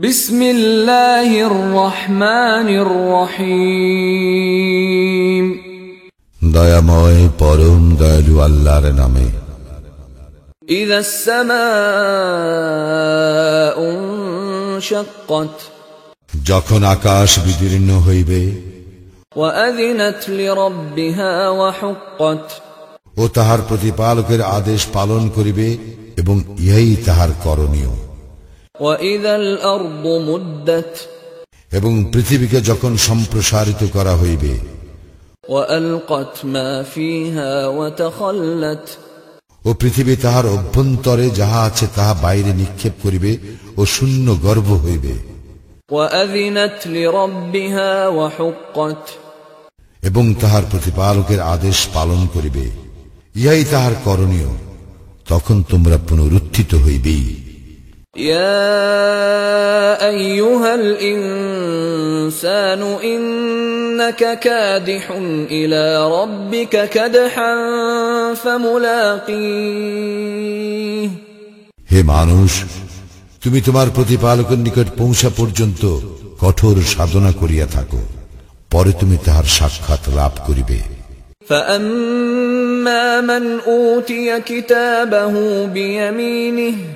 বিসমিল্লাহির রহমানির রহিম। দয়াময় পরম দয়ালু আল্লাহর নামে। ইযাস সামাউ ইনশাক্কাত, যখন আকাশ বিদীর্ণ হইবে। ওয়া আযিনাত লিরাব্বিহা ওয়া হুক্কাত, ও তাহার প্রতিপালকের আদেশ পালন করিবে এবং ইহাই তাহার করণীয়। ওয়া ইযাল আরদু মুদ্দাত, এবং পৃথিবীকে যখন সম্প্রসারিত করা হইবে। ওয়া আলকাত মা ফিহা ওয়া তাখাল্লাত, ও পৃথিবী তাহার অভ্যন্তরে যাহা আছে তাহা বাইরে নিক্ষেপ করিবে ও শূন্য গর্ভ হইবে। ওয়া আযিনাত লিরাব্বিহা ওয়া হুক্কাত, এবং তাহার প্রতিপালকের আদেশ পালন করিবে, ইহাই তাহার করণীয়। তখন তোমরা পুনরুত্থিত হইবেই। ইয়া আইয়ুহাল ইনসানু ইন্নাকা কাদিহুন ইলা রাব্বিকা কাদহান ফামুলাকিহ, হে মানুষ, তুমি তোমার প্রতিপালকের নিকট পৌঁছা পর্যন্ত কঠোর সাধনা করিয়া থাকো, পরে তুমি তাহার সাক্ষাৎ লাভ করিবে। ফাআম্মা মান উতিয়া কিতাবাহু বিয়ামিনিহি,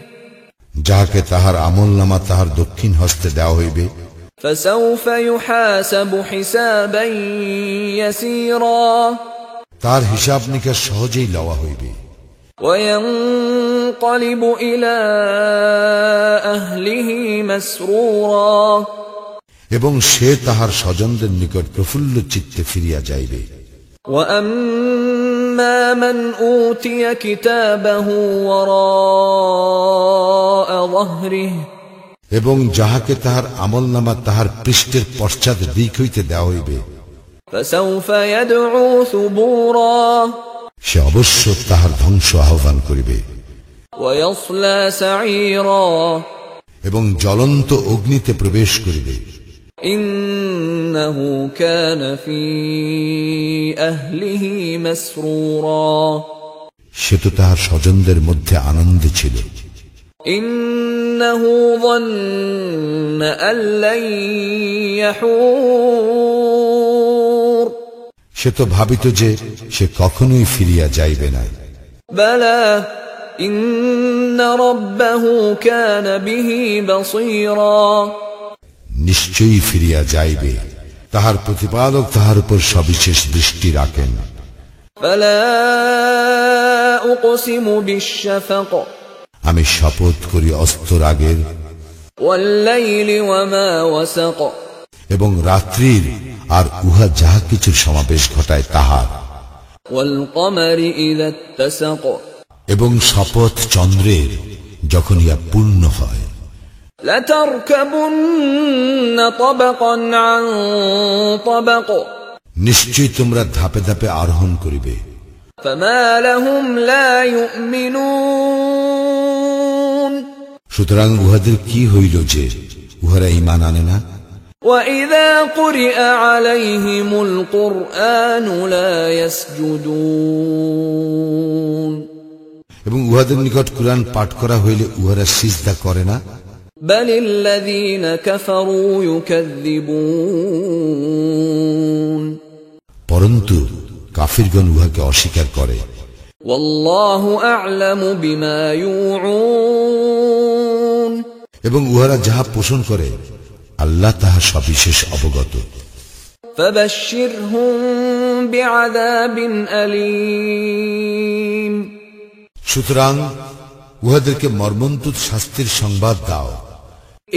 যাহাকে তাহার আমলনামা তাহার দক্ষিণ হস্তে দেওয়া হইবে। ফাসাউফা ইউহাসাবু হিসাবান ইয়াসীরা, তার হিসাব নিকাশ সহজেই লওয়া হইবে। ওয়া ইয়ানকালিবু ইলা আহলিহি মাসরুরা, এবং সে তাহার স্বজনদের নিকট প্রফুল্ল চিত্তে ফিরিয়া যাইবে। ওয়া আম্মা মান উতিয়া কিতাবাহু ওয়ারাআ যাহরিহি, এবং যাহাকে তাহার আমলনামা তাহার পৃষ্ঠের পশ্চাৎ দিক হইতে দেওয়া হইবে। ফাসাউফা ইয়াদউ সুবুরা, সে অবশ্য তাহার ধ্বংস আহ্বান করিবে। ওয়া ইয়াসলা সাঈরা, এবং জ্বলন্ত অগ্নিতে প্রবেশ করিবে। ইন্নাহু কানা ফি আহলিহি মাসরুরা, সে তো তাহার স্বজনদের মধ্যে আনন্দে ছিল। ইন্নাহু যান্না আল্লান ইয়াহুর, সে তো ভাবিত যে সে কখনোই ফিরিয়া যাইবে না। বালা ইন্না রাব্বাহু কানা বিহি বাসীরা, নিশ্চয়ই ফিরিয়া যাইবে, তাহার প্রতিপালক তাহার উপর সবিশেষ দৃষ্টি রাখেন। ফালা উকসিমু বিশ-শাফাক, আমি শপথ করি অস্তর আগের, ওয়াল লাইলি ওয়া মা ওয়াসাক, এবং রাত্রির আর উহা যাহা কিছুর সমাবেশ ঘটায় তাহার, ওয়াল কমারি ইযা ইত্তাসাক, এবং শপথ চন্দ্রের যখন ইহা পূর্ণ হয়। লাতারকাবুন্না তাবাকান আন তাবাক, নিশ্চয়ই তোমরা ধাপে ধাপে আরোহণ করিবে। ফামা লাহুম লা ইউমিনুন, সুতরাং উহাদের কি হইল যে উহারা ঈমান আনে না। ওয়া ইযা কুরিআ আলাইহিমুল কুরআনু লা ইয়াসজুদুন, এবং উহাদের নিকট কুরআন পাঠ করা হইলে উহারা সিজদা করে না। বালিল্লাযীনা কাফারু ইউকাযযিবুন, পরন্তু কাফিরগণ উহাকে অস্বীকার করে। ওয়াল্লাহু আ'লামু বিমা ইউউন, এবং উহারা যাহা পোষণ করে আল্লাহ তাহা সবিশেষ অবগত। ফাবাশশিরহুম বিআযাবিন আলীম, সুতরাং উহাদেরকে মর্মন্তুদ শাস্তির সংবাদ দাও।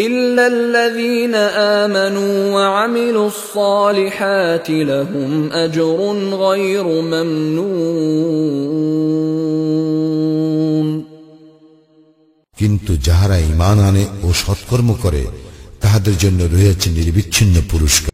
ইল্লাল্লাযীনা আমানু ওয়া আমিলুস সালিহাতি লাহুম আজরুন গায়রু মামনুন, কিন্তু যাহারা ঈমান আনে ও সৎকর্ম করে তাহাদের জন্য রয়েছে নির্বিচ্ছিন্ন পুরস্কার।